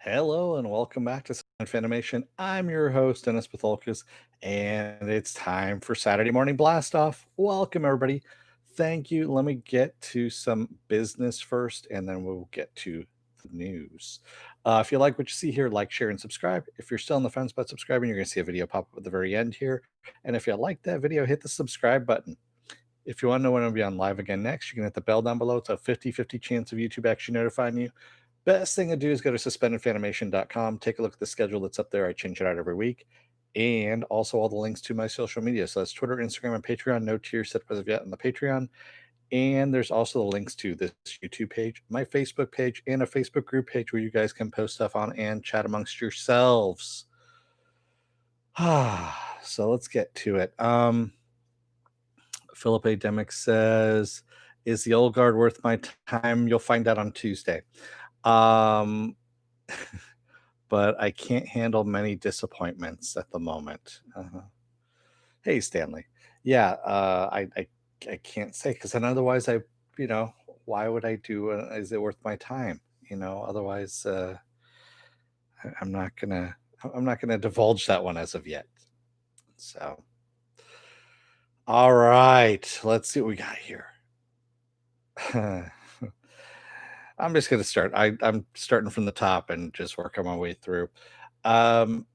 Hello and welcome back to Fandomation. I'm your host, Dennis Bithoulkas, and it's time for Saturday Morning Blast Off. Welcome, everybody. Thank you. Let me get to some business first, and then we'll get to the news. If you like what you see here, like, share, and subscribe. If you're still on the fence about subscribing, you're going to see a video pop up at the very end here. And if you like that video, hit the subscribe button. If you want to know when I'll be on live again next, you can hit the bell down below. It's a 50-50 chance of YouTube actually notifying you. Best thing to do is go to suspendedfanimation.com. Take a look at the schedule that's up there. I change it out every week. And also all the links to my social media. So that's Twitter, Instagram, and Patreon. No tiers set up as of yet on the Patreon. And there's also the links to this YouTube page, my Facebook page, and a Facebook group page where you guys can post stuff on and chat amongst yourselves. So let's get to it. Philip A. Demick says, "Is the old guard worth my time? You'll find out on Tuesday." Um, but I can't handle many disappointments at the moment. Hey, Stanley. Yeah, I can't say because then otherwise you know, why would I do? Is it worth my time? Otherwise, I'm not gonna. I'm not gonna divulge that one as of yet. So, all right, let's see what we got here. I'm just gonna start. I'm starting from the top and just working my way through. Um,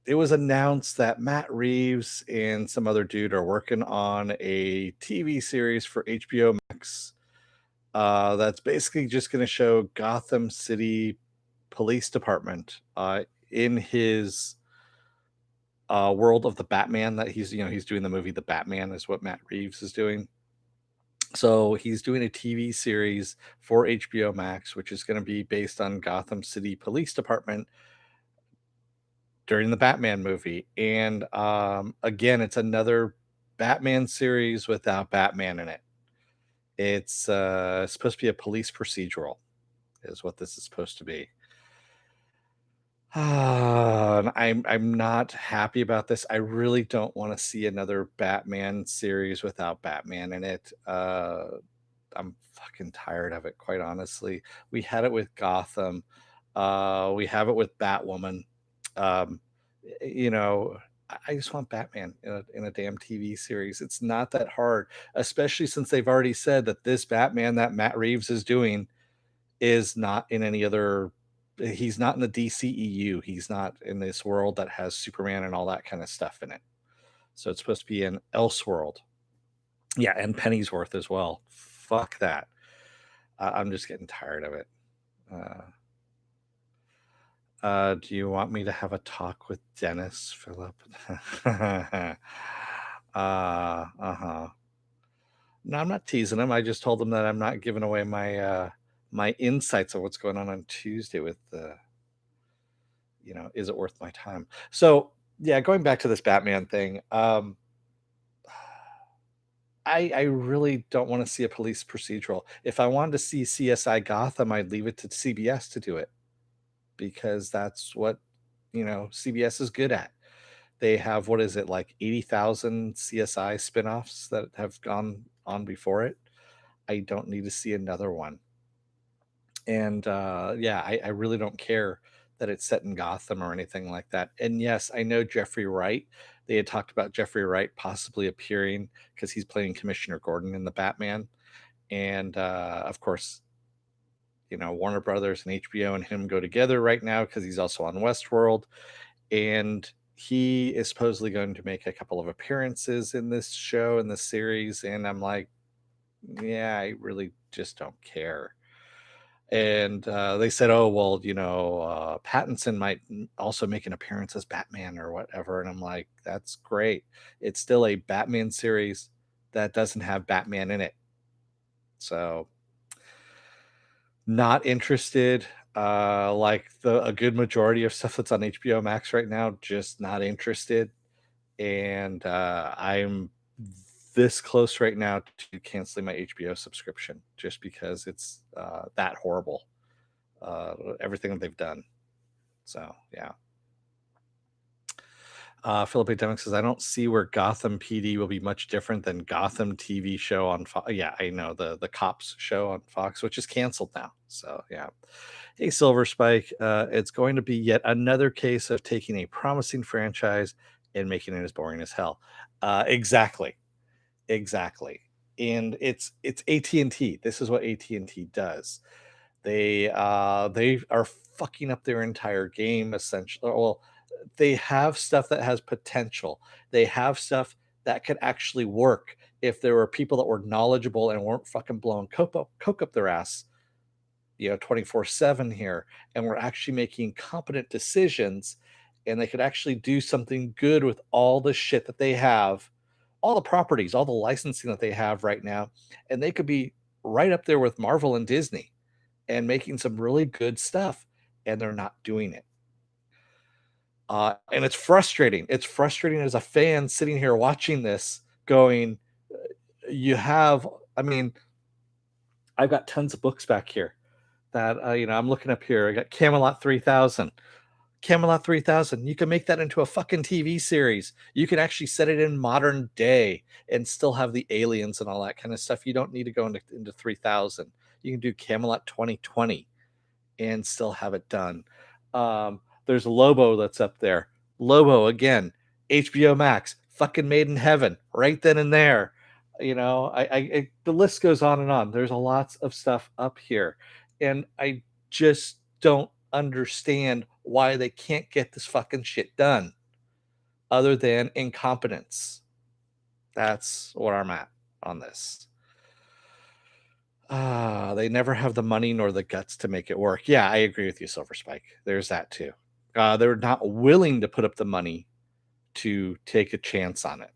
it was announced that Matt Reeves and some other dude are working on a TV series for HBO Max. That's basically just going to show Gotham City Police Department in his world of the Batman. That he's doing the movie The Batman is what Matt Reeves is doing. So he's doing a TV series for HBO Max, which is going to be based on Gotham City Police Department during the Batman movie. And again, it's another Batman series without Batman in it. It's supposed to be a police procedural, is what this is supposed to be. I'm not happy about this. I really don't want to see another Batman series without Batman in it. I'm fucking tired of it, quite honestly. We had it with Gotham. We have it with Batwoman. Um, you know, I just want Batman in a damn TV series. It's not that hard, especially since they've already said that this Batman that Matt Reeves is doing is not in any other. He's not in the DCEU. He's not in this world that has Superman and all that kind of stuff in it. So it's supposed to be an Elseworld. Yeah, and Pennyworth as well. Fuck that. I'm just getting tired of it. Uh, do you want me to have a talk with Dennis, Philip? Uh-huh. No, I'm not teasing him. I just told him that I'm not giving away my insights of what's going on Tuesday with the, is it worth my time? So yeah, going back to this Batman thing, I really don't want to see a police procedural. If I wanted to see CSI Gotham, I'd leave it to CBS to do it because that's what CBS is good at. They have, what is it, like 80,000 CSI spinoffs that have gone on before it. I don't need to see another one. And yeah, I really don't care that it's set in Gotham or anything like that. And yes, I know Jeffrey Wright. They had talked about Jeffrey Wright possibly appearing because he's playing Commissioner Gordon in the Batman. And of course, Warner Brothers and HBO and him go together right now because he's also on Westworld. And he is supposedly going to make a couple of appearances in this show, in this series. And I'm like, yeah, I really just don't care. And they said, oh, well, Pattinson might also make an appearance as Batman or whatever. And I'm like, that's great. It's still a Batman series that doesn't have Batman in it. So not interested. Like a good majority of stuff that's on HBO Max right now, just not interested. And I'm this close right now to canceling my HBO subscription just because it's that horrible. Everything that they've done. So yeah. Philip A. Demick says, I don't see where Gotham PD will be much different than Gotham TV show on Fox. Yeah, I know the cops show on Fox, which is canceled now. So yeah. Hey, Silver Spike, it's going to be yet another case of taking a promising franchise and making it as boring as hell. Exactly, exactly. And it's AT&T. This is what AT&T does. They are fucking up their entire game essentially. Well, they have stuff that has potential. They have stuff that could actually work if there were people that were knowledgeable and weren't fucking blowing coke up their ass, 24/7 here, and we're actually making competent decisions, and they could actually do something good with all the shit that they have, all the properties, all the licensing that they have right now, and they could be right up there with Marvel and Disney and making some really good stuff, and they're not doing it. And it's frustrating. It's frustrating as a fan sitting here watching this, going, "You have." I mean, I've got tons of books back here that I'm looking up here. I got Camelot 3000. Camelot 3000. You can make that into a fucking TV series. You can actually set it in modern day and still have the aliens and all that kind of stuff. You don't need to go into 3000. You can do Camelot 2020 and still have it done. There's Lobo that's up there. Lobo again, HBO Max, fucking made in heaven, right then and there. The list goes on and on. There's a lots of stuff up here, and I just don't understand why they can't get this fucking shit done, other than incompetence. That's where I'm at on this. They never have the money nor the guts to make it work. Yeah, I agree with you, Silver Spike. There's that too. They're not willing to put up the money to take a chance on it.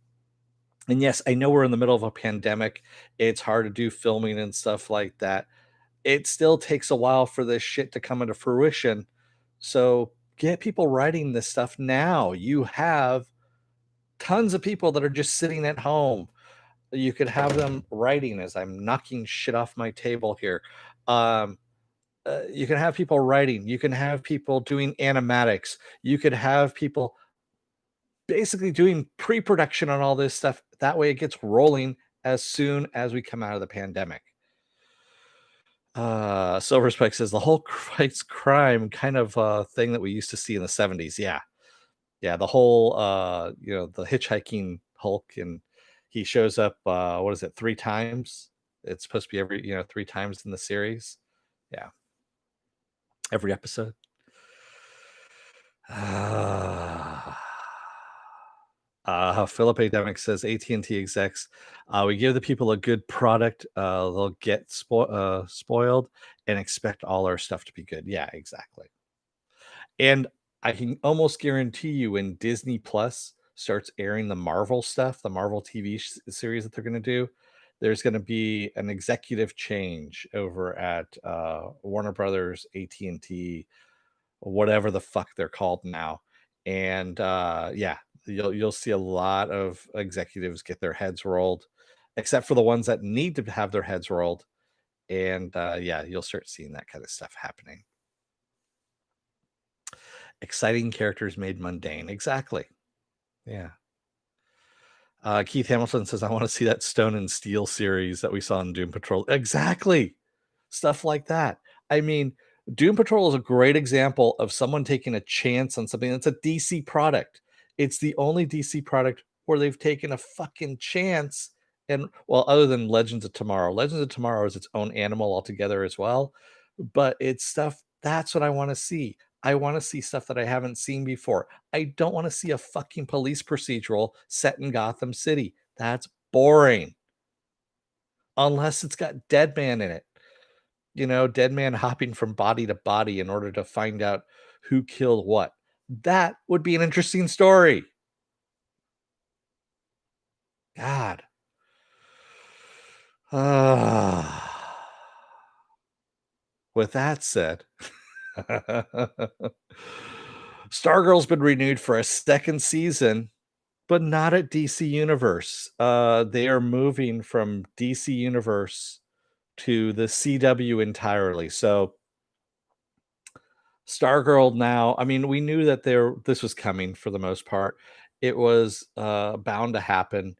And yes, I know we're in the middle of a pandemic. It's hard to do filming and stuff like that. It still takes a while for this shit to come into fruition. So get people writing this stuff now. You have tons of people that are just sitting at home. You could have them writing as I'm knocking shit off my table here. Um, you can have people writing. You can have people doing animatics. You could have people basically doing pre-production on all this stuff. That way it gets rolling as soon as we come out of the pandemic. Silver Spike says the whole fights crime kind of thing that we used to see in the 70s. Yeah. Yeah. The whole, the hitchhiking Hulk, and he shows up, what is it, three times? It's supposed to be every, three times in the series. Yeah. Every episode. Philip Ademic says AT&T execs, we give the people a good product, they'll get spoiled and expect all our stuff to be good. Yeah, exactly. And I can almost guarantee you when Disney Plus starts airing the Marvel stuff, the Marvel TV series that they're going to do, there's going to be an executive change over at Warner Brothers, AT&T, whatever the fuck they're called now. And yeah, you'll see a lot of executives get their heads rolled, except for the ones that need to have their heads rolled. And yeah, you'll start seeing that kind of stuff happening. Exciting characters made mundane. Exactly. Yeah. Keith Hamilton says, I want to see that Stone and Steel series that we saw in Doom Patrol. Exactly. Stuff like that. I mean, Doom Patrol is a great example of someone taking a chance on something that's a DC product. It's the only DC product where they've taken a fucking chance. And well, other than Legends of Tomorrow is its own animal altogether as well. But it's stuff that's what I want to see. I want to see stuff that I haven't seen before. I don't want to see a fucking police procedural set in Gotham City. That's boring. Unless it's got Dead Man in it. Dead man hopping from body to body in order to find out who killed what. That would be an interesting story. God. With that said, Stargirl's been renewed for a second season, but not at DC Universe. They are moving from DC Universe to the CW entirely. So Stargirl now, I mean, we knew that this was coming for the most part. It was bound to happen.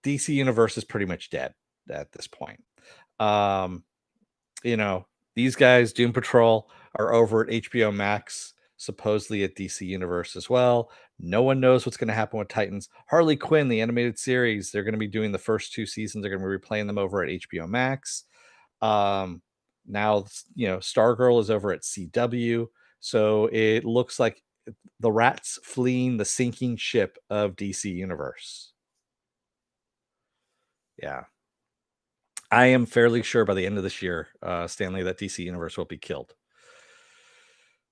DC Universe is pretty much dead at this point. Um, you know, these guys, Doom Patrol, are over at HBO Max, supposedly at DC Universe as well. No one knows what's going to happen with Titans. Harley Quinn, the animated series, they're going to be doing the first two seasons. They're going to be replaying them over at HBO Max. Um, Now, Stargirl is over at CW. So it looks like the rats fleeing the sinking ship of DC Universe. Yeah. I am fairly sure by the end of this year, Stanley, that DC Universe will be killed.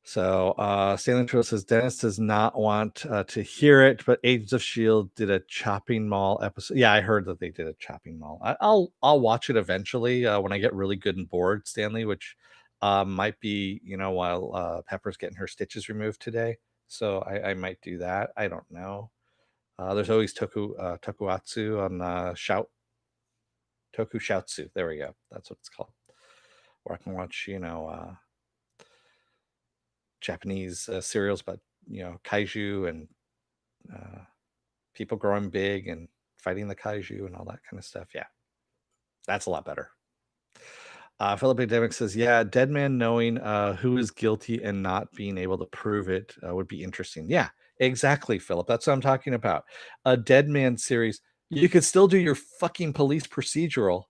So Stanley Trill says Dennis does not want to hear it, but Agents of Shield did a chopping mall episode. Yeah, I heard that they did a chopping mall. I'll watch it eventually when I get really good and bored, Stanley, which might be while Pepper's getting her stitches removed today. So I might do that. I don't know. There's always Tokuatsu on Toku Shoutsu. There we go. That's what it's called. Or I can watch Japanese serials about kaiju and uh, people growing big and fighting the kaiju and all that kind of stuff. Yeah, that's a lot better. Philip Ademic says, "Yeah, dead man knowing who is guilty and not being able to prove it would be interesting." Yeah, exactly, Philip. That's what I'm talking about. A dead man series. You could still do your fucking police procedural,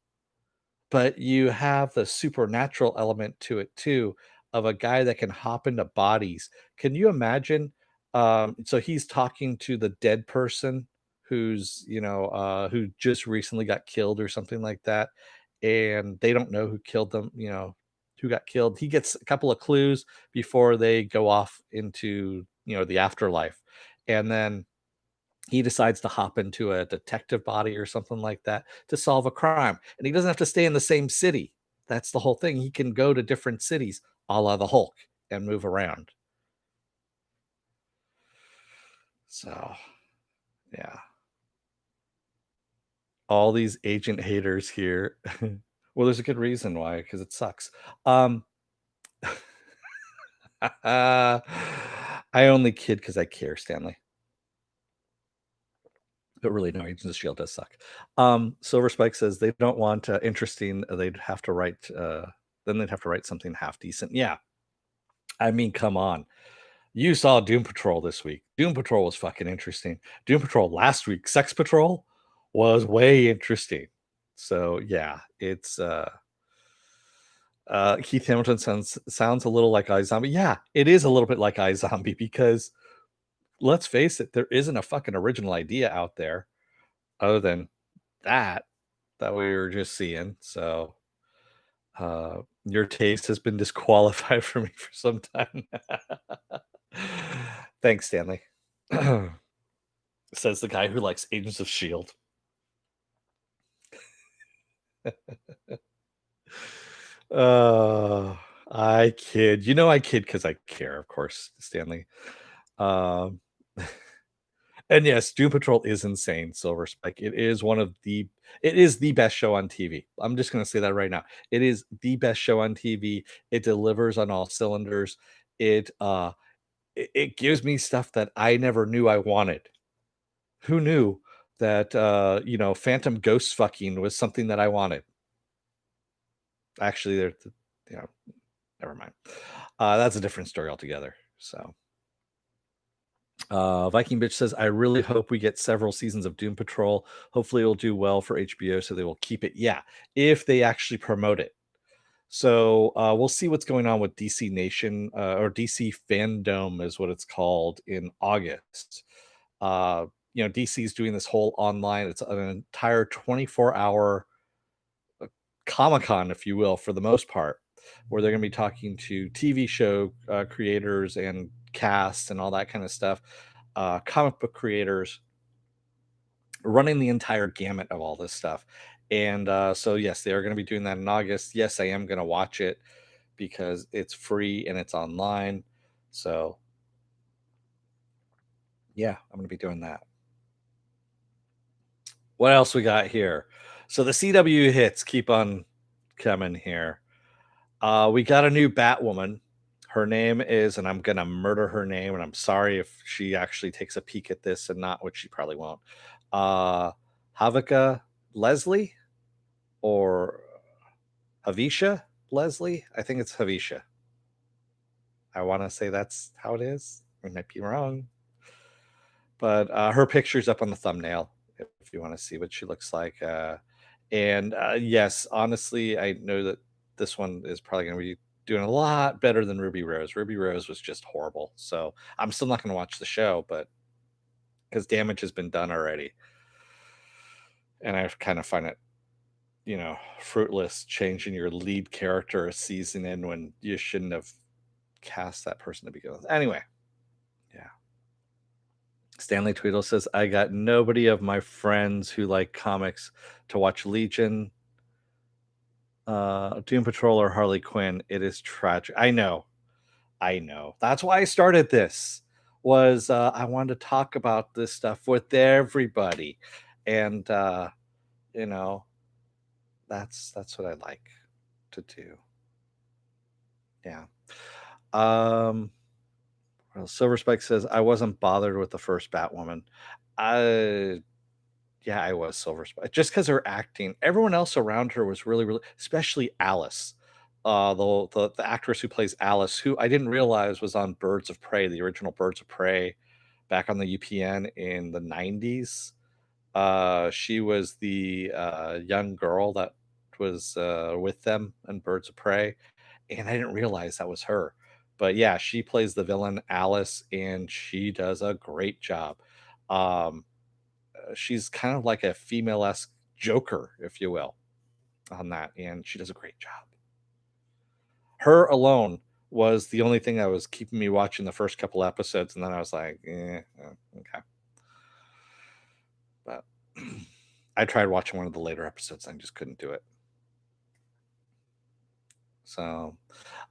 but you have the supernatural element to it too, of a guy that can hop into bodies. Can you imagine? So he's talking to the dead person who's who just recently got killed or something like that, and they don't know who killed them, who got killed. He gets a couple of clues before they go off into the afterlife, and then he decides to hop into a detective body or something like that to solve a crime. And he doesn't have to stay in the same city. That's the whole thing. He can go to different cities, a la the Hulk, and move around. So, yeah. All these agent haters here. Well, there's a good reason why, because it sucks. I only kid because I care, Stanley. But really, no, Agents of Shield does suck. Silver Spike says they don't want interesting. They'd have to write. Then they'd have to write something half decent. Yeah, I mean, come on. You saw Doom Patrol this week. Doom Patrol was fucking interesting. Doom Patrol last week, Sex Patrol, was way interesting. So yeah, it's Keith Hamilton sounds a little like iZombie. Yeah, it is a little bit like iZombie because let's face it, there isn't a fucking original idea out there other than that we were just seeing. So your taste has been disqualified for me for some time. Thanks, Stanley. Says the guy who likes Agents of Shield. uh I kid. I kid because I care, of course, Stanley. Um and yes, Doom Patrol is insane, Silver Spike. It is the best show on TV. I'm just gonna say that right now. It is the best show on TV. It delivers on all cylinders. It gives me stuff that I never knew I wanted. Who knew that phantom ghost fucking was something that I wanted? Actually, you know, never mind. That's a different story altogether. So Viking Bitch says, I really hope we get several seasons of Doom Patrol. Hopefully it'll do well for HBO so they will keep it. Yeah, if they actually promote it. So we'll see what's going on with DC Nation or DC Fandome is what it's called in August. DC is doing this whole online. It's an entire 24-hour Comic Con, if you will, for the most part, where they're going to be talking to TV show creators and casts and all that kind of stuff, comic book creators, running the entire gamut of all this stuff. And so, yes, they are going to be doing that in August. Yes, I am going to watch it because it's free and it's online. So, yeah, I'm going to be doing that. What else we got here? So the CW hits keep on coming here. We got a new Batwoman. Her name is, and I'm gonna murder her name, and I'm sorry if she actually takes a peek at this and not, which she probably won't. Javicia Leslie or Javicia Leslie? I think it's Javicia. I want to say that's how it is. I might be wrong. But her picture's up on the thumbnail if you want to see what she looks like. And yes, honestly, I know that this one is probably going to be doing a lot better than Ruby Rose. Ruby Rose was just horrible. So I'm still not going to watch the show, but because damage has been done already. And I kind of find it, fruitless changing your lead character a season in when you shouldn't have cast that person to begin with. Anyway, yeah. Stanley Tweedle says, I got nobody of my friends who like comics to watch Legion, Doom Patrol, or Harley Quinn. It is tragic. I know. That's why I started this. Was I wanted to talk about this stuff with everybody. And you know, that's what I like to do. Yeah. Um well, Silver Spike says, I wasn't bothered with the first Batwoman. I Yeah, I was Silver Spike. Just because her acting, everyone else around her was really, really, especially Alice, the actress who plays Alice, who I didn't realize was on Birds of Prey, the original Birds of Prey, back on the UPN in the '90s. She was the young girl that was with them in Birds of Prey, and I didn't realize that was her. But yeah, she plays the villain Alice, and she does a great job. Um, she's kind of like a female-esque Joker, if you will, on that, and she does a great job. Her alone was the only thing that was keeping me watching the first couple episodes, and then I was like, okay. But I tried watching one of the later episodes, and I just couldn't do it. So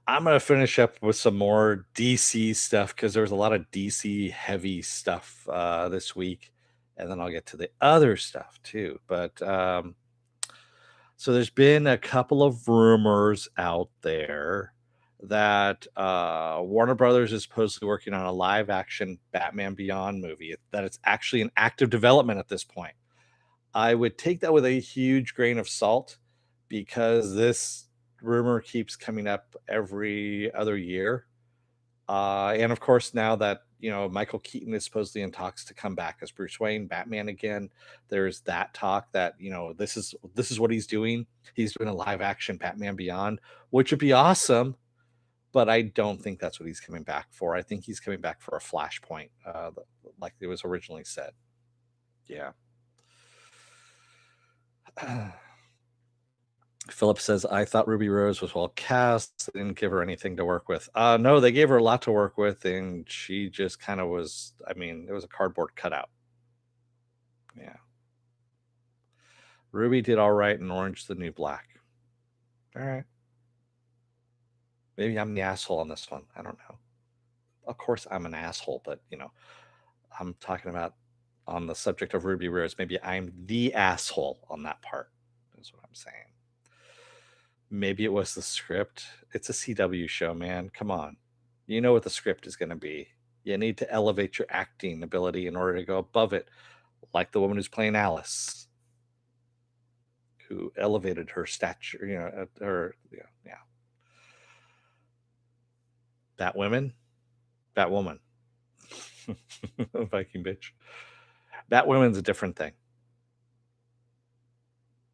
I'm gonna finish up with some more DC stuff because there was a lot of DC heavy stuff this week, and then I'll get to the other stuff too. But so there's been a couple of rumors out there that Warner Brothers is supposedly working on a live action Batman Beyond movie, that it's actually in active development at this point. I would take that with a huge grain of salt because this rumor keeps coming up every other year. And of course, now that Michael Keaton is supposedly in talks to come back as Bruce Wayne, Batman again, there's that talk that this is what he's doing. He's doing a live action Batman Beyond, which would be awesome. But I don't think that's what he's coming back for. I think he's coming back for a Flashpoint, like it was originally said. Yeah. Philip says, I thought Ruby Rose was well cast. They didn't give her anything to work with. No, they gave her a lot to work with, and she just kind of was, I mean, it was a cardboard cutout. Yeah. Ruby did all right in Orange the New Black. All right. Maybe I'm the asshole on this one. I don't know. Of course, I'm an asshole, but, I'm talking about on the subject of Ruby Rose. Maybe I'm the asshole on that part, is what I'm saying. Maybe it was the script. It's a CW show, man. Come on. You know what the script is going to be. You need to elevate your acting ability in order to go above it, like the woman who's playing Alice, who elevated her stature, yeah. Batwoman. Viking bitch. Batwoman's a different thing.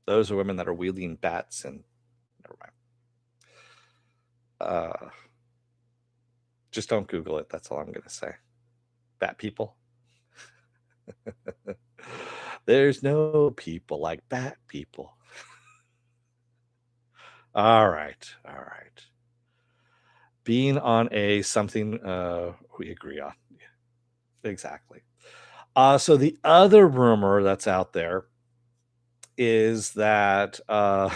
Those are women that are wielding bats, and never mind. Just don't Google it. That's all I'm going to say. Bat people. There's no people like bat people. All right. Being on a something we agree on. Exactly. So the other rumor that's out there is that I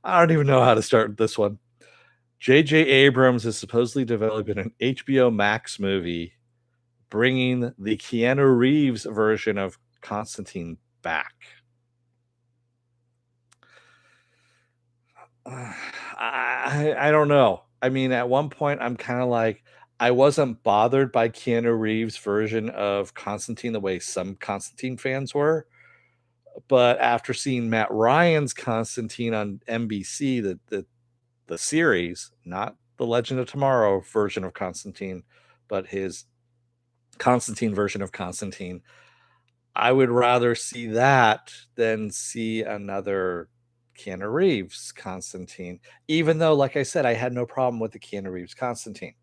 don't even know how to start this one. J.J. Abrams is supposedly developing an HBO Max movie bringing the Keanu Reeves version of Constantine back. I don't know. I mean, at one point, I'm kind of like, I wasn't bothered by Keanu Reeves' version of Constantine the way some Constantine fans were. But after seeing Matt Ryan's Constantine on NBC, the series, not the Legend of Tomorrow version of Constantine, but his Constantine version of Constantine, I would rather see that than see another Keanu Reeves Constantine. Even though, like I said, I had no problem with the Keanu Reeves Constantine.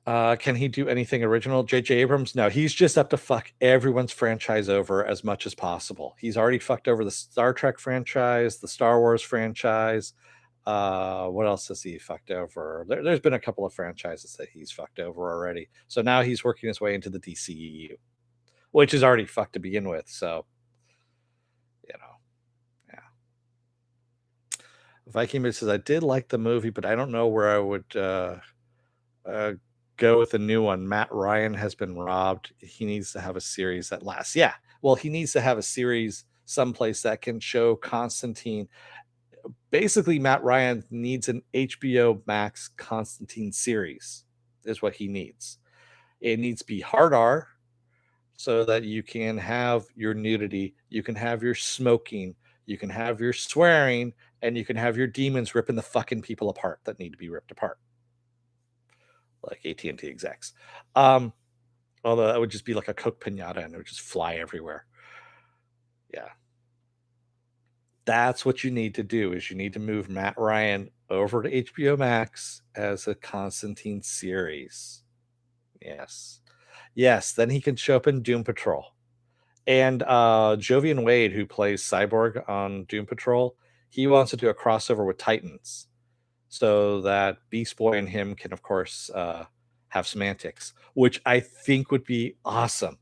Can he do anything original? J.J. Abrams? No, he's just up to fuck everyone's franchise over as much as possible. He's already fucked over the Star Trek franchise, the Star Wars franchise. What else has he fucked over? There's been a couple of franchises that he's fucked over already. So now he's working his way into the DCEU, which is already fucked to begin with. So, you know, yeah. Viking Mid says, I did like the movie, but I don't know where I would uh, go with a new one. Matt Ryan has been robbed. He needs to have a series that lasts. Yeah. Well, he needs to have a series someplace that can show Constantine. Basically, Matt Ryan needs an HBO Max Constantine series, is what he needs. It needs to be hard R so that you can have your nudity, you can have your smoking, you can have your swearing, and you can have your demons ripping the fucking people apart that need to be ripped apart, like AT&T execs. Um, Although that would just be like a Coke pinata and it would just fly everywhere. Yeah. That's what you need to do is you need to move Matt Ryan over to HBO Max as a Constantine series. Yes. Yes, then he can show up in Doom Patrol. And Jovian Wade, who plays Cyborg on Doom Patrol, he wants to do a crossover with Titans so that Beast Boy and him can, of course, have semantics, which I think would be awesome.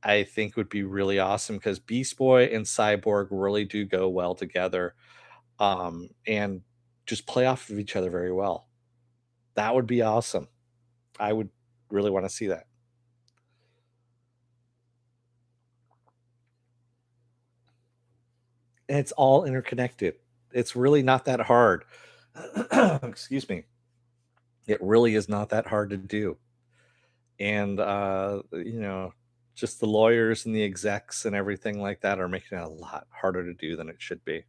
I think would be really awesome because Beast Boy and Cyborg really do go well together, and just play off of each other very well. That would be awesome. I would really want to see that. And it's all interconnected. It's really not that hard. Excuse me. It really is not that hard to do. And just the lawyers and the execs and everything like that are making it a lot harder to do than it should be.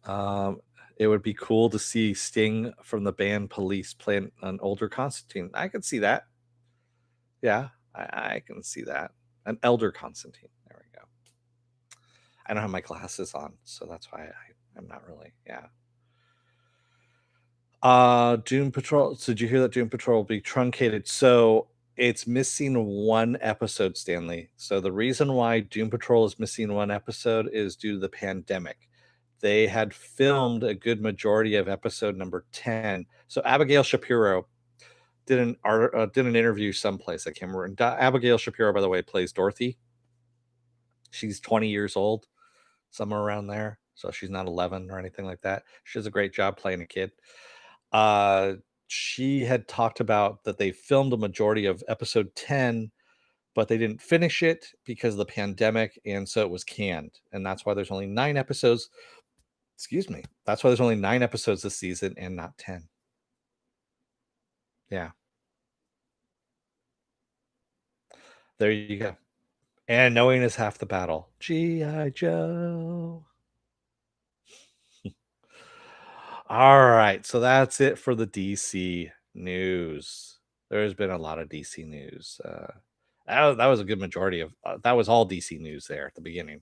Um, it would be cool to see Sting from the band Police play an older Constantine. I could see that. Yeah, I can see that. An elder Constantine. There we go. I don't have my glasses on, so that's why I'm not really. Yeah. Doom Patrol. So did you hear that Doom Patrol will be truncated? So it's missing one episode, Stanley. So the reason why Doom Patrol is missing one episode is due to the pandemic. They had filmed a good majority of episode number 10. So Abigail Shapiro did an interview someplace. I can't remember. And Abigail Shapiro, by the way, plays Dorothy. She's 20 years old, somewhere around there. So she's not 11 or anything like that. She does a great job playing a kid. Uh, she had talked about that they filmed a majority of episode 10, but they didn't finish it because of the pandemic, and so it was canned. And that's why there's only 9 episodes. Excuse me. That's why there's only 9 episodes this season and not 10. Yeah. There you go. And knowing is half the battle. G.I. Joe. All right. So that's it for the DC news. There's been a lot of DC news. That was a good majority of that was all DC news there at the beginning.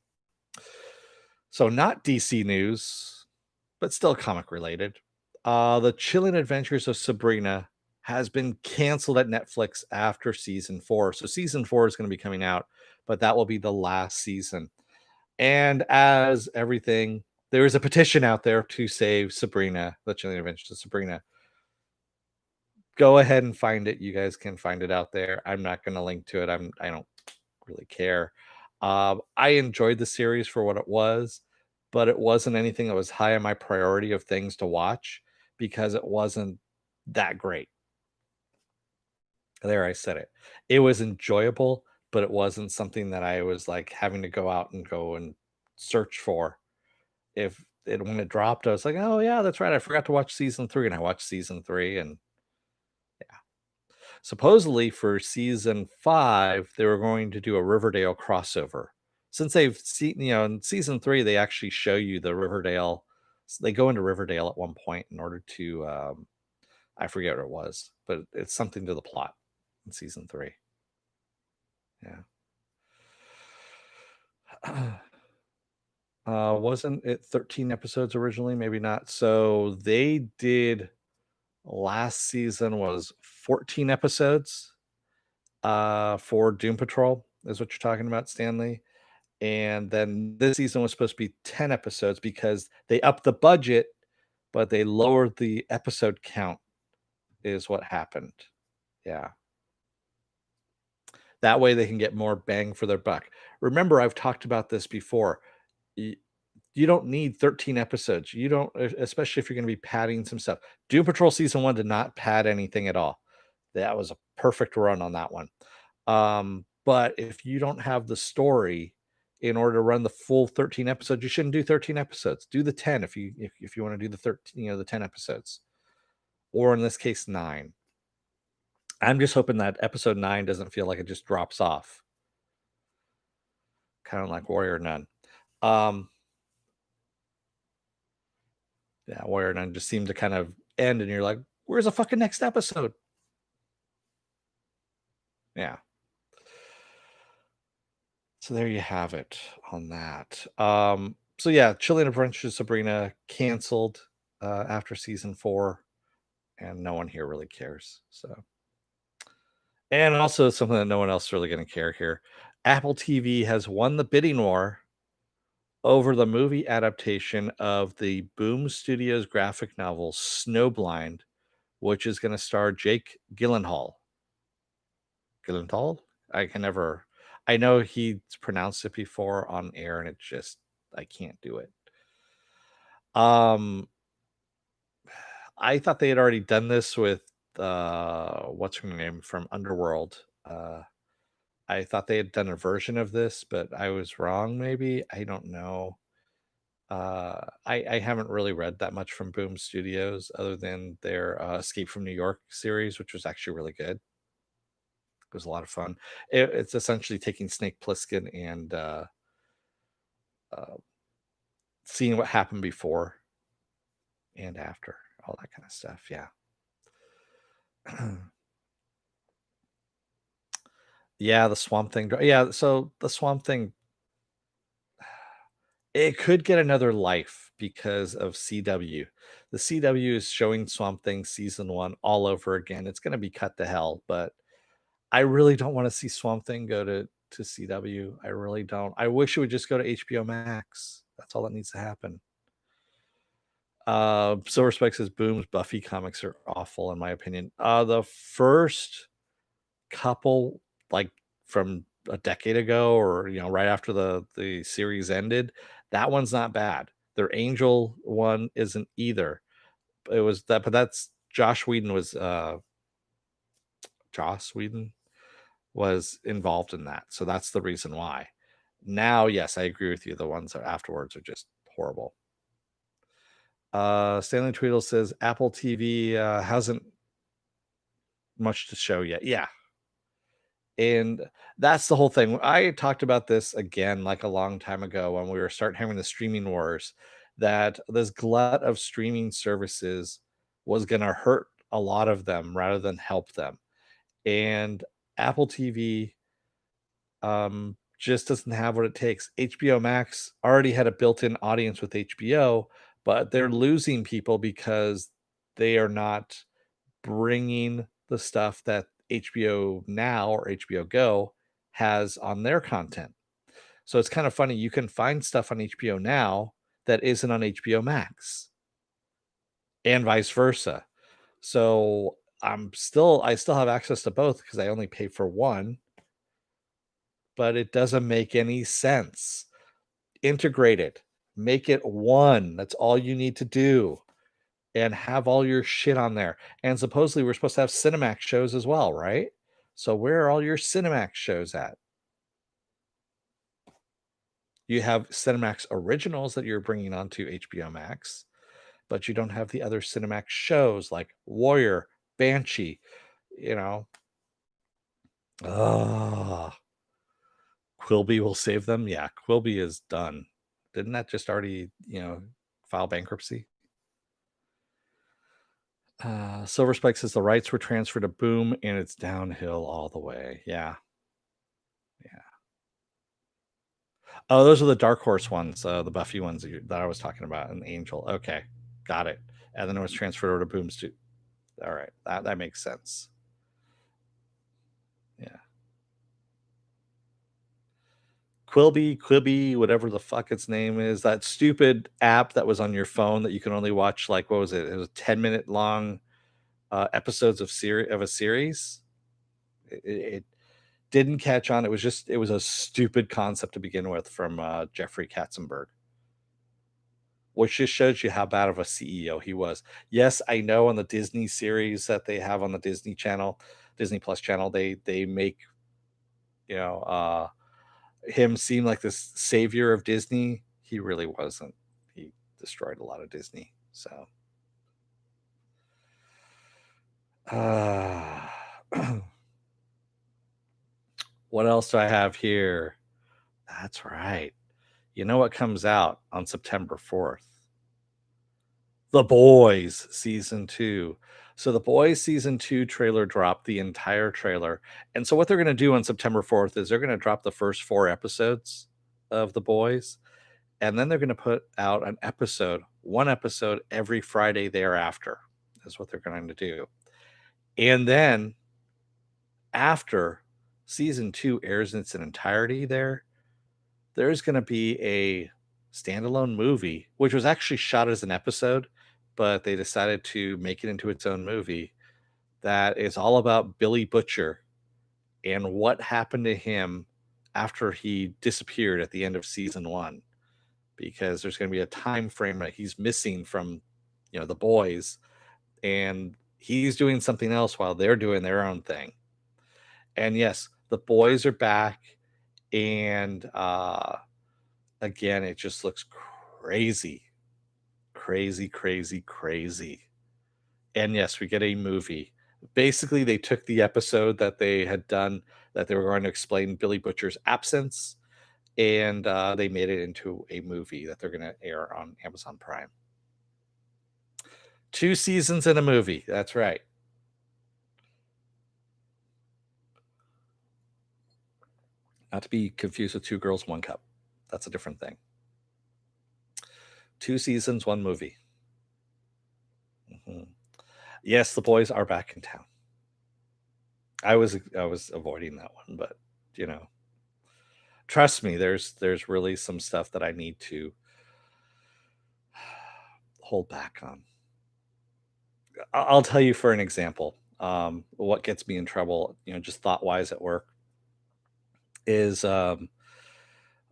So not DC news, but still comic related. The Chilling Adventures of Sabrina has been canceled at Netflix after season 4. So season 4 is going to be coming out, but that will be the last season. And as everything, there is a petition out there to save Sabrina, the Chilling Adventures of Sabrina. Go ahead and find it. You guys can find it out there. I'm not going to link to it. I don't really care. I enjoyed the series for what it was, but it wasn't anything that was high on my priority of things to watch because it wasn't that great. There, I said it. It was enjoyable, but it wasn't something that I was like having to go out and go and search for. If it when it dropped, I was like, oh yeah, that's right. I forgot to watch season 3, and I watched season 3, and yeah. Supposedly for season 5, they were going to do a Riverdale crossover. Since they've seen, in season 3, they actually show you the Riverdale. They go into Riverdale at one point in order to, I forget what it was, but it's something to the plot in season 3. Yeah. Wasn't it 13 episodes originally? Maybe not. So they did last season was 14 episodes for Doom Patrol, is what you're talking about, Stanley. And then this season was supposed to be 10 episodes because they upped the budget, but they lowered the episode count, is what happened. Yeah. That way they can get more bang for their buck. Remember, I've talked about this before. Y- You don't need 13 episodes. You don't, especially if you're going to be padding some stuff. Doom Patrol season 1 did not pad anything at all. That was a perfect run on that one. But if you don't have the story in order to run the full 13 episodes, you shouldn't do 13 episodes. Do the 10 if you want to do the 13, the 10 episodes. Or in this case, 9. I'm just hoping that episode 9 doesn't feel like it just drops off. Kind of like Warrior Nun. Yeah, Warrior Nun just seemed to kind of end and you're like, where's the fucking next episode? Yeah. So there you have it on that. So yeah, Chilling Adventures of Sabrina canceled after season 4, and no one here really cares. So, and also something that no one else is really going to care here. Apple TV has won the bidding war over the movie adaptation of the Boom Studios graphic novel Snowblind, which is going to star Jake Gyllenhaal. Gyllenhaal? I can never. I know he's pronounced it before on air, and it just I can't do it. Um, I thought they had already done this with what's her name from Underworld. I thought they had done a version of this, but I was wrong. Maybe I don't know. I haven't really read that much from Boom Studios other than their Escape from New York series, which was actually really good. It was a lot of fun. It's essentially taking Snake Plissken and uh, seeing what happened before and after, all that kind of stuff. Yeah. Yeah, the Swamp Thing. Yeah, so the Swamp Thing, it could get another life because of CW. The CW is showing Swamp Thing season 1 all over again. It's going to be cut to hell, but I really don't want to see Swamp Thing go to CW. I really don't. I wish it would just go to HBO Max. That's all that needs to happen. Silver Spike says Boom's Buffy comics are awful in my opinion. The first couple, like from a decade ago, or right after the series ended, that one's not bad. Their Angel one isn't either. It was that, but that's Josh Whedon was Joss Whedon was involved in that, so that's the reason why. Now, yes, I agree with you. The ones that afterwards are just horrible. Stanley Tweedle says Apple TV hasn't much to show yet. Yeah, and that's the whole thing. I talked about this again like a long time ago when we were starting having the streaming wars, that this glut of streaming services was going to hurt a lot of them rather than help them. And Apple TV just doesn't have what it takes. HBO Max already had a built-in audience with HBO, but they're losing people because they are not bringing the stuff that HBO Now or HBO Go has on their content. So it's kind of funny. You can find stuff on HBO Now that isn't on HBO Max, and vice versa. So I still have access to both because I only pay for one, but it doesn't make any sense. Integrate it, make it one. That's all you need to do, and have all your shit on there. And supposedly we're supposed to have Cinemax shows as well, right? So where are all your Cinemax shows at? You have Cinemax originals that you're bringing onto HBO Max, but you don't have the other Cinemax shows like Warrior, Banshee, you know. Oh, Quilby will save them. Yeah, Quilby is done. Didn't that just already, file bankruptcy? Silver Spike says the rights were transferred to Boom and it's downhill all the way. Yeah. Yeah. Oh, those are the Dark Horse ones, the Buffy ones that I was talking about, and Angel. Okay, got it. And then it was transferred over to Boom's too. All right, that makes sense. Yeah. Quibi, whatever the fuck its name is, that stupid app that was on your phone that you can only watch, like, what was it? It was 10-minute long episodes of a series. It didn't catch on. It was a stupid concept to begin with from Jeffrey Katzenberg, which just shows you how bad of a CEO he was. Yes, I know on the Disney series that they have on the Disney Channel, Disney Plus channel, they make you know him seem like this savior of Disney. He really wasn't. He destroyed a lot of Disney. So, uh, what else do I have here? That's right. You know what comes out on September 4th? The Boys season 2. So The Boys season 2 trailer dropped, the entire trailer. And so what they're going to do on September 4th is they're going to drop the first 4 episodes of The Boys, and then they're going to put out one episode every Friday thereafter. Is what they're going to do. And then after season 2 airs in its entirety there's going to be a standalone movie, which was actually shot as an episode, but they decided to make it into its own movie that is all about Billy Butcher and what happened to him after he disappeared at the end of season 1, because there's going to be a time frame that he's missing from the boys, and he's doing something else while they're doing their own thing. And yes, the boys are back, and again, it just looks crazy, crazy, crazy, crazy. And yes, we get a movie. Basically, they took the episode that they had done that they were going to explain Billy Butcher's absence, and they made it into a movie that they're going to air on Amazon Prime. 2 seasons in a movie. That's right. Not to be confused with Two Girls, One Cup. That's a different thing. 2 seasons, 1 movie. Mhm. Yes, the boys are back in town. I was avoiding that one, but you know, trust me, there's really some stuff that I need to hold back on. I'll tell you for an example. What gets me in trouble, just thought wise at work, is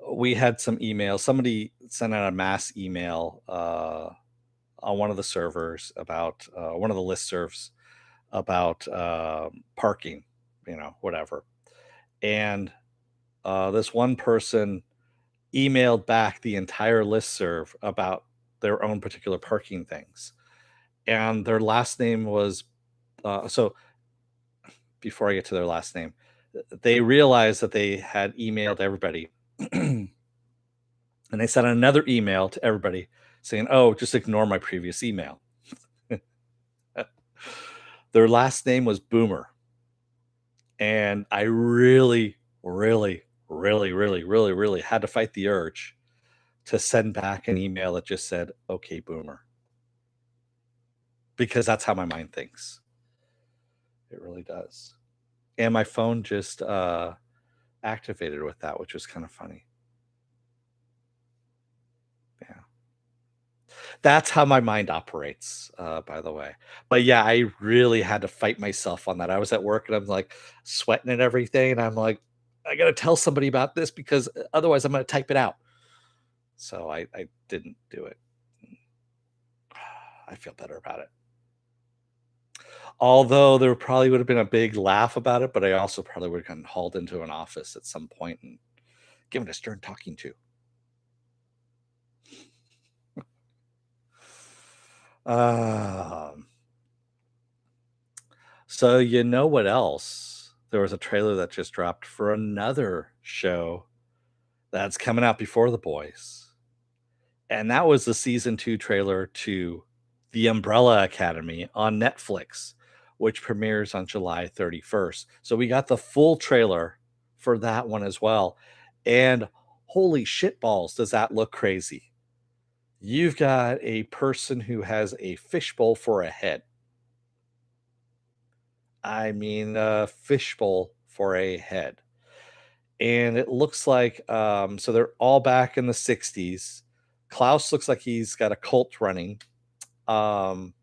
we had some email. Somebody sent out a mass email on one of the servers about one of the listservs about parking, whatever. And this one person emailed back the entire listserv about their own particular parking things. And their last name was, so before I get to their last name, they realized that they had emailed everybody. And they sent another email to everybody saying, oh, just ignore my previous email. Their last name was Boomer. And I really, really, really, really, really, really had to fight the urge to send back an email that just said, okay, Boomer, because that's how my mind thinks. It really does. And my phone just activated with that, which was kind of funny. Yeah. That's how my mind operates, by the way. But yeah, I really had to fight myself on that. I was at work and I'm like sweating and everything. And I'm like, I got to tell somebody about this because otherwise I'm going to type it out. So I didn't do it. I feel better about it. Although there probably would have been a big laugh about it, but I also probably would have gotten hauled into an office at some point and given a stern talking to. Um, so you know what else? there was a trailer that just dropped for another show that's coming out before The Boys. And that was the season 2 trailer to The Umbrella Academy on Netflix, which premieres on July 31st. So we got the full trailer for that one as well. And holy shitballs, does that look crazy? You've got a person who has a fishbowl for a head. I mean, a fishbowl for a head. And it looks like so they're all back in the 60s. Klaus looks like he's got a cult running. Um,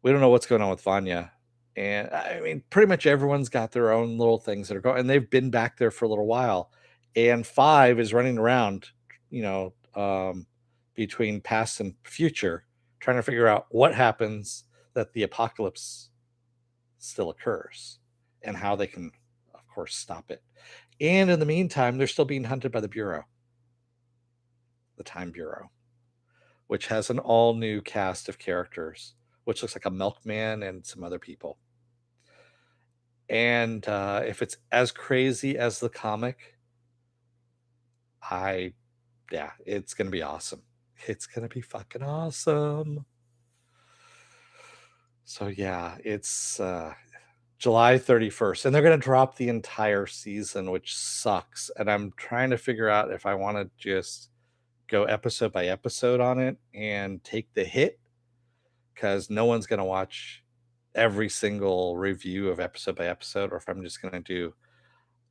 we don't know what's going on with Vanya. And I mean, pretty much everyone's got their own little things that are going, and they've been back there for a little while. And Five is running around, you know, between past and future, trying to figure out what happens that the apocalypse still occurs and how they can, of course, stop it. And in the meantime, they're still being hunted by the Bureau, the Time Bureau, which has an all new cast of characters, which looks like a milkman and some other people. And if it's as crazy as the comic, I, yeah, it's going to be awesome. It's going to be fucking awesome. So, yeah, it's July 31st, and they're going to drop the entire season, which sucks. And I'm trying to figure out if I want to just go episode by episode on it and take the hit because no one's going to watch every single review of episode by episode, or if I'm just going to do,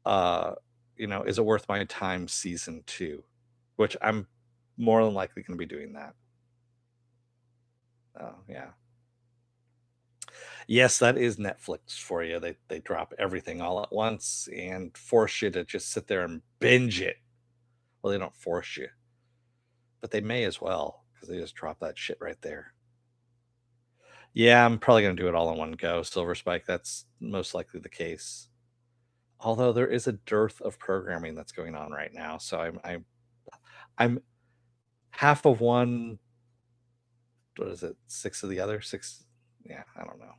uh, is it worth my time season 2, which I'm more than likely going to be doing that. Oh, yeah. Yes, that is Netflix for you. They drop everything all at once and force you to just sit there and binge it. Well, they don't force you, but they may as well because they just drop that shit right there. Yeah, I'm probably gonna do it all in one go, Silver Spike. That's most likely the case. Although there is a dearth of programming that's going on right now, so I'm half of one. What is it? Six of the other. Six. Yeah, I don't know.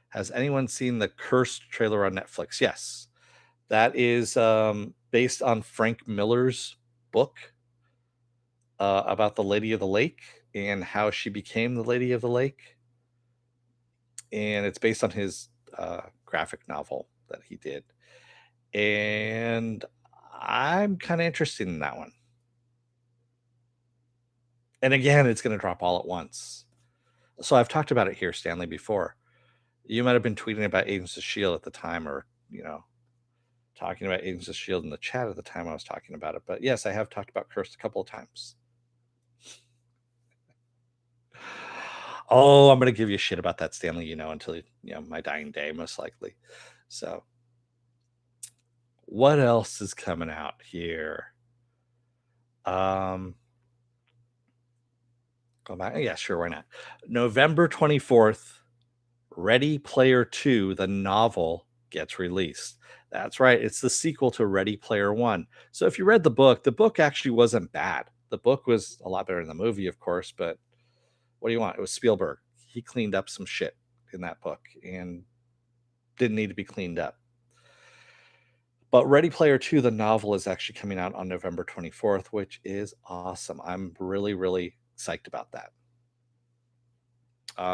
Has anyone seen the Cursed trailer on Netflix? Yes, that is based on Frank Miller's book about the Lady of the Lake and how she became the Lady of the Lake, and it's based on his graphic novel that he did. And I'm kind of interested in that one. And again, it's going to drop all at once. So I've talked about it here, Stanley, before. You might have been tweeting about Agents of S.H.I.E.L.D. at the time, or, talking about Agents of S.H.I.E.L.D. in the chat at the time I was talking about it. But yes, I have talked about Cursed a couple of times. Oh, I'm going to give you shit about that, Stanley, until, my dying day, most likely. So what else is coming out here? Go back. Yeah, sure. Why not? November 24th, Ready Player 2, the novel, gets released. That's right. It's the sequel to Ready Player 1. So if you read the book actually wasn't bad. The book was a lot better than the movie, of course, but what do you want? It was Spielberg. He cleaned up some shit in that book and didn't need to be cleaned up. But Ready Player 2, the novel, is actually coming out on November 24th, which is awesome. I'm really, really psyched about that.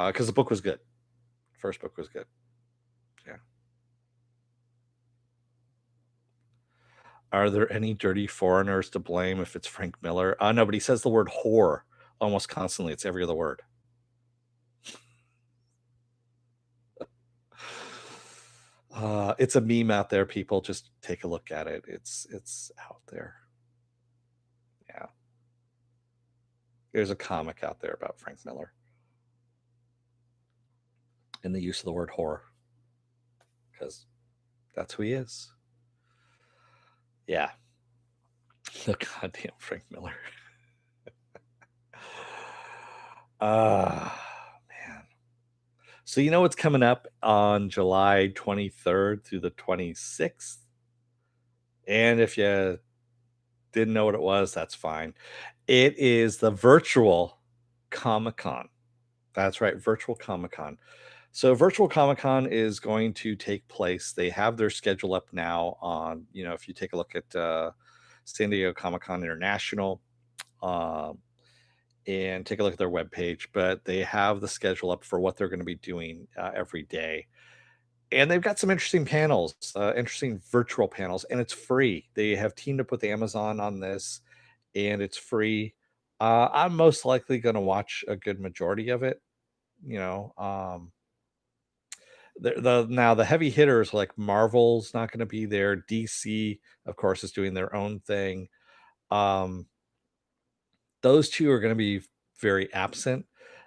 Because the book was good. First book was good. Yeah. Are there any dirty foreigners to blame if it's Frank Miller? No, but he says the word whore almost constantly. It's every other word. It's a meme out there, people. Just take a look at it. It's out there. Yeah. There's a comic out there about Frank Miller and the use of the word whore. Because that's who he is. Yeah. The goddamn Frank Miller. Man. So you know what's coming up on July 23rd through the 26th? And if you didn't know what it was, that's fine. It is the virtual Comic-Con. That's right, virtual Comic-Con. So virtual Comic Con is going to take place. They have their schedule up now on, if you take a look at San Diego Comic Con International, um, and take a look at their webpage, but they have the schedule up for what they're going to be doing every day. And they've got some interesting panels, interesting virtual panels, and it's free. They have teamed up with Amazon on this, and it's free. I'm most likely going to watch a good majority of it. You know, now the heavy hitters like Marvel's not going to be there. DC, of course, is doing their own thing. Um, those two are going to be very absent.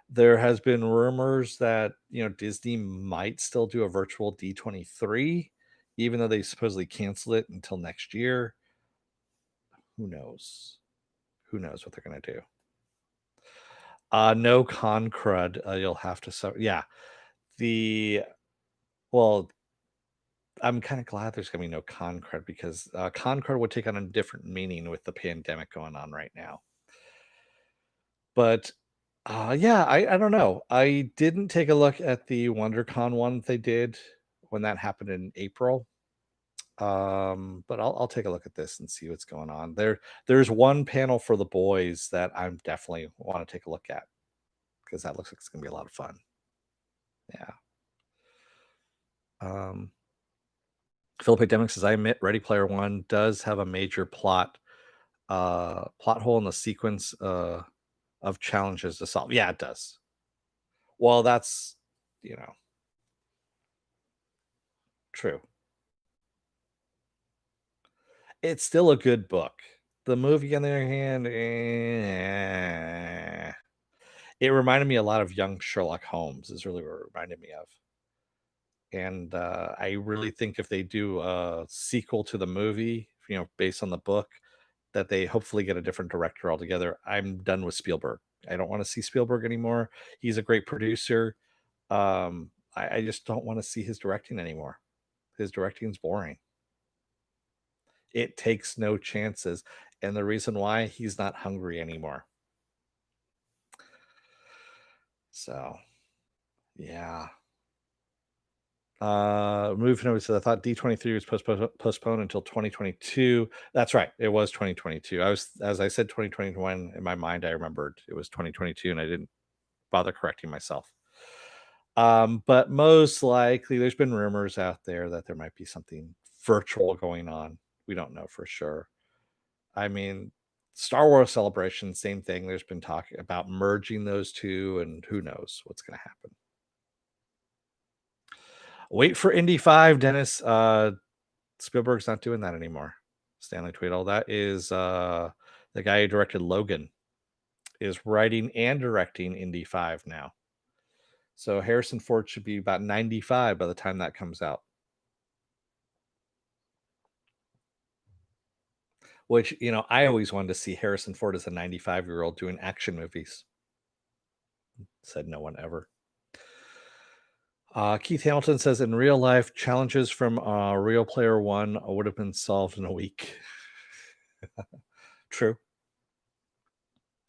There has been rumors that Disney might still do a virtual D23, even though they supposedly canceled it until next year. Who knows? Who knows what they're going to do? No con crud. You'll have to. Yeah, the well, I'm kind of glad there's going to be no con crud because con crud would take on a different meaning with the pandemic going on right now. But yeah, I don't know. I didn't take a look at the WonderCon one they did when that happened in April. But I'll take a look at this and see what's going on. There's one panel for the boys that I'm definitely want to take a look at because that looks like it's gonna be a lot of fun. Yeah. Um Philip Demick says, I admit Ready Player One does have a major plot hole in the sequence of challenges to solve. Yeah, it does. Well, that's you know true. It's still a good book. The movie, on the other hand, it reminded me a lot of young Sherlock Holmes. Is really what it reminded me of. And I really think if they do a sequel to the movie, based on the book, that they hopefully get a different director altogether. I'm done with Spielberg. I don't want to see Spielberg anymore. He's a great producer. I just don't want to see his directing anymore. His directing's boring. It takes no chances. And the reason why, he's not hungry anymore. So, yeah. Moving over to, I thought D23 was postponed until 2022. That's right. It was 2022. As I said, 2021 in my mind, I remembered it was 2022 and I didn't bother correcting myself. But most likely there's been rumors out there that there might be something virtual going on. We don't know for sure. I mean, Star Wars Celebration, same thing. There's been talk about merging those two, and who knows what's going to happen. Wait for Indy 5, Dennis. Spielberg's not doing that anymore. Stanley Tweedle. That is the guy who directed Logan is writing and directing Indy 5 now. So Harrison Ford should be about 95 by the time that comes out. Which, I always wanted to see Harrison Ford as a 95-year-old doing action movies. Said no one ever. Keith Hamilton says, in real life, challenges from Real Player One would have been solved in a week. True.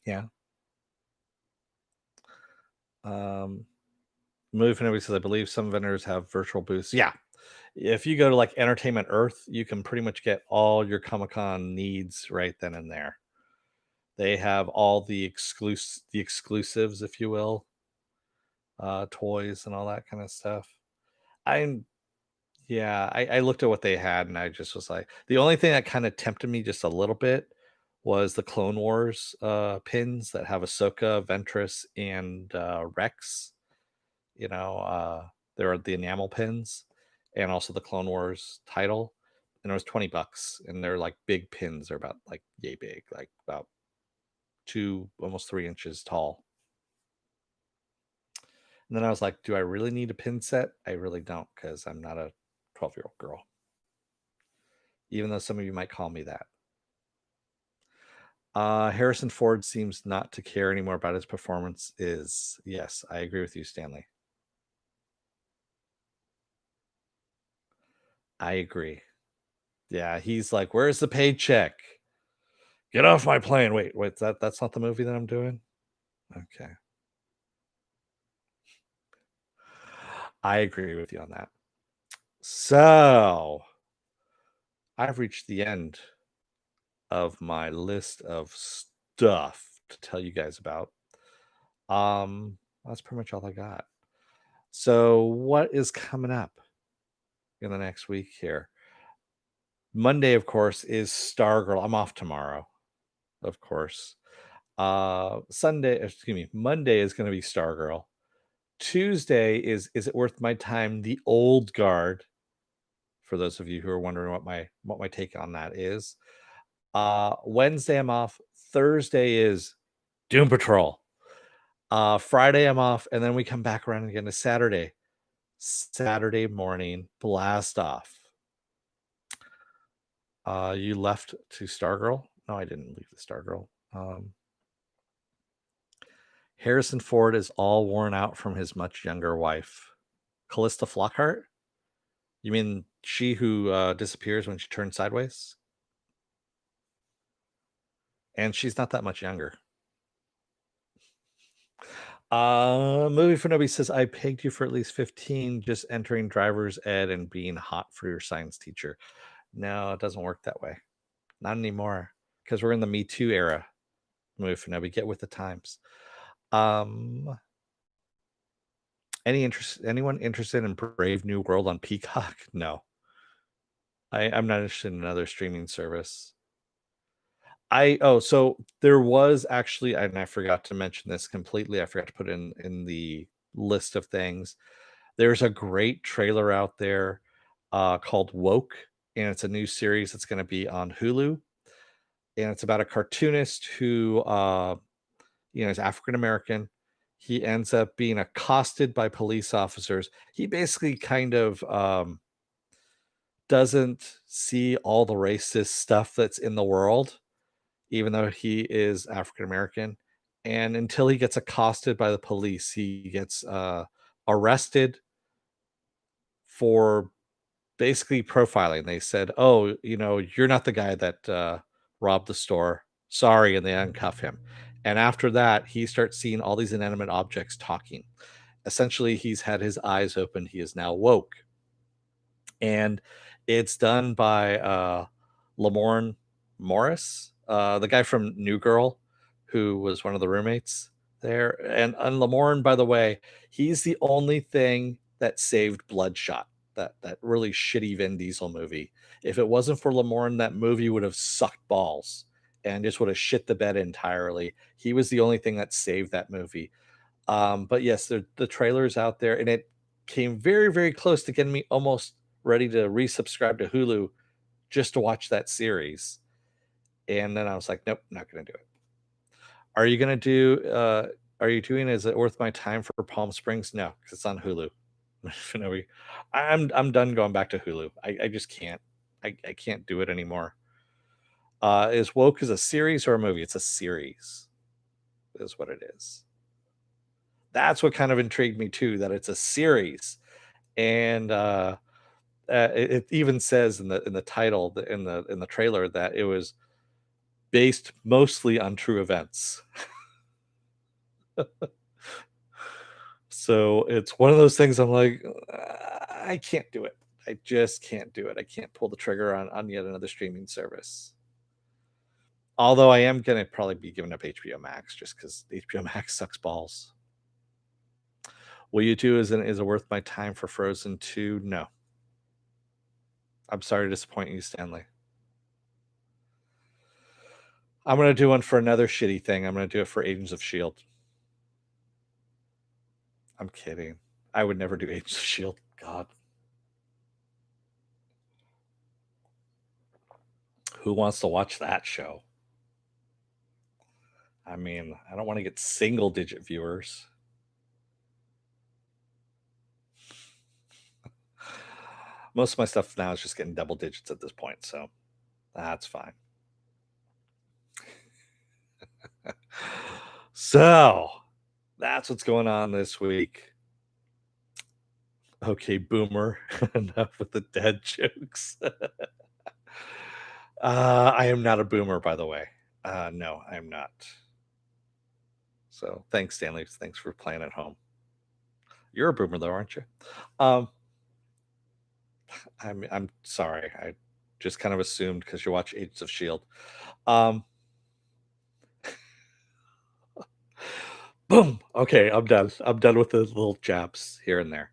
Yeah. Move and says, I believe some vendors have virtual booths. Yeah. If you go to like Entertainment Earth, you can pretty much get all your Comic-Con needs right then and there. They have all the exclusives, if you will, toys and all that kind of stuff. I'm Yeah, I looked at what they had and I just was like, the only thing that kind of tempted me just a little bit was the Clone Wars pins that have Ahsoka, Ventress, and Rex. There are the enamel pins and also the Clone Wars title. And it was $20. And they're like big pins. They're about like yay big, like about almost 3 inches tall. And then I was like, do I really need a pin set? I really don't, because I'm not a 12-year-old girl. Even though some of you might call me that. Harrison Ford seems not to care anymore about his performance. Yes, I agree with you, Stanley. I agree. Yeah, he's like, where's the paycheck? Get off my plane. Wait, that's not the movie that I'm doing? Okay. I agree with you on that. So I've reached the end of my list of stuff to tell you guys about. That's pretty much all I got. So what is coming up in the next week here? Monday, of course, is Stargirl. I'm off tomorrow, of course. Monday is going to be Stargirl. Tuesday is it worth my time? The Old Guard. For those of you who are wondering what my take on that is. Wednesday I'm off. Thursday is Doom Patrol. Friday I'm off, and then we come back around again to Saturday. Saturday morning, blast off. You left to Stargirl? No, I didn't leave the Stargirl. Harrison Ford is all worn out from his much younger wife, Callista Flockhart. You mean she who disappears when she turns sideways? And she's not that much younger. Movie for Nobody says, I pegged you for at least 15, just entering driver's ed and being hot for your science teacher. No, it doesn't work that way. Not anymore. Because we're in the Me Too era. Movie for Nobody, get with the times. Anyone interested in Brave New World on Peacock? No. I'm not interested in another streaming service. So there was actually, and I forgot to mention this completely. I forgot to put in the list of things. There's a great trailer out there called Woke, and it's a new series that's going to be on Hulu, and it's about a cartoonist who is African American. He ends up being accosted by police officers. He basically kind of doesn't see all the racist stuff that's in the world, even though he is African American. And until he gets accosted by the police, he gets arrested for basically profiling. They said, "Oh, you're not the guy that robbed the store. Sorry," and they uncuff him. And after that, he starts seeing all these inanimate objects talking. Essentially, he's had his eyes opened. He is now woke, and it's done by Lamorne Morris, the guy from New Girl, who was one of the roommates there. And Lamorne, by the way, he's the only thing that saved Bloodshot, that really shitty Vin Diesel movie. If it wasn't for Lamorne, that movie would have sucked balls and just would have shit the bed entirely. He was the only thing that saved that movie. But yes, the trailer's out there, and it came very, very close to getting me almost ready to resubscribe to Hulu just to watch that series. And then I was like, nope, not going to do it. Are you going to do, are you doing, is it worth my time for Palm Springs? No, because it's on Hulu. I'm done going back to Hulu. I just can't. I can't do it anymore. Is Woke is a series or a movie? It's a series, is what it is. That's what kind of intrigued me too, that it's a series. And it even says in the title, in the trailer, that it was based mostly on true events. So it's one of those things I'm like, I can't do it. I just can't do it. I can't pull the trigger on yet another streaming service. Although I am going to probably be giving up HBO Max just because HBO Max sucks balls. Will you do is it worth my time for Frozen 2? No. I'm sorry to disappoint you, Stanley. I'm going to do one for another shitty thing. I'm going to do it for Agents of S.H.I.E.L.D. I'm kidding. I would never do Agents of S.H.I.E.L.D. God. Who wants to watch that show? I mean, I don't want to get single digit viewers. Most of my stuff now is just getting double digits at this point, so that's fine. So that's what's going on this week. Okay, boomer. Enough with the dad jokes. I am not a boomer, by the way. No, I am not. So thanks, Stanley. Thanks for playing at home. You're a boomer though, aren't you? Um, I'm sorry. I just kind of assumed because you watch Agents of Shield. Um, boom. Okay, I'm done. I'm done with the little jabs here and there.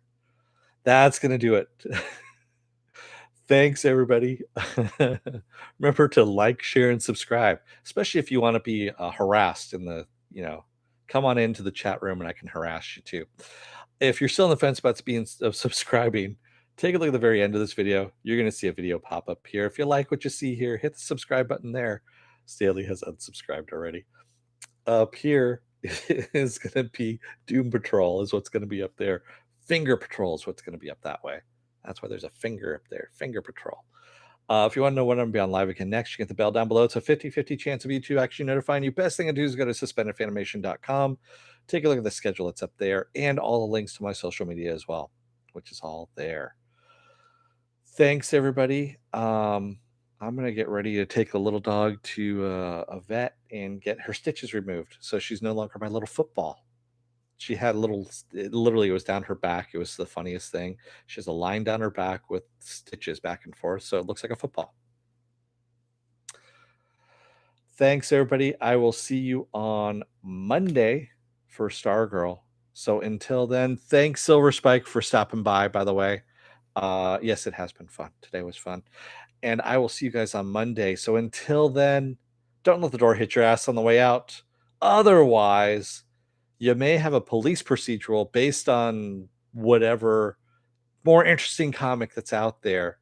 That's gonna do it. Thanks, everybody. Remember to like, share, and subscribe, especially if you want to be harassed in the, come on into the chat room and I can harass you too. If you're still on the fence about being of subscribing, take a look at the very end of this video. You're going to see a video pop up here. If you like what you see here, hit the subscribe button there. Staley has unsubscribed already. Up here is going to be Doom Patrol, is what's going to be up there. Finger Patrol is what's going to be up that way. That's why there's a finger up there. Finger Patrol. If you want to know when I'm going to be on live again next, you get the bell down below. It's a 50-50 chance of YouTube actually notifying you. Best thing to do is go to suspendedfanimation.com. Take a look at the schedule. It's up there. And all the links to my social media as well, which is all there. Thanks, everybody. I'm going to get ready to take the little dog to a vet and get her stitches removed. So she's no longer my little football. She had a little, it literally was down her back. It was the funniest thing. She has a line down her back with stitches back and forth. So it looks like a football. Thanks, everybody. I will see you on Monday for Stargirl. So until then, thanks, Silver Spike, for stopping by the way. Yes, it has been fun. Today was fun. And I will see you guys on Monday. So until then, don't let the door hit your ass on the way out. Otherwise, you may have a police procedural based on whatever more interesting comic that's out there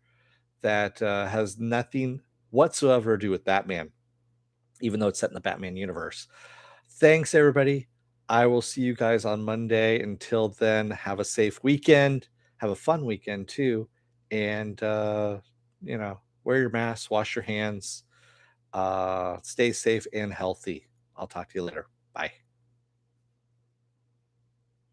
that has nothing whatsoever to do with Batman, even though it's set in the Batman universe. Thanks, everybody. I will see you guys on Monday. Until then, have a safe weekend. Have a fun weekend, too. And, wear your mask, wash your hands, stay safe and healthy. I'll talk to you later. Bye.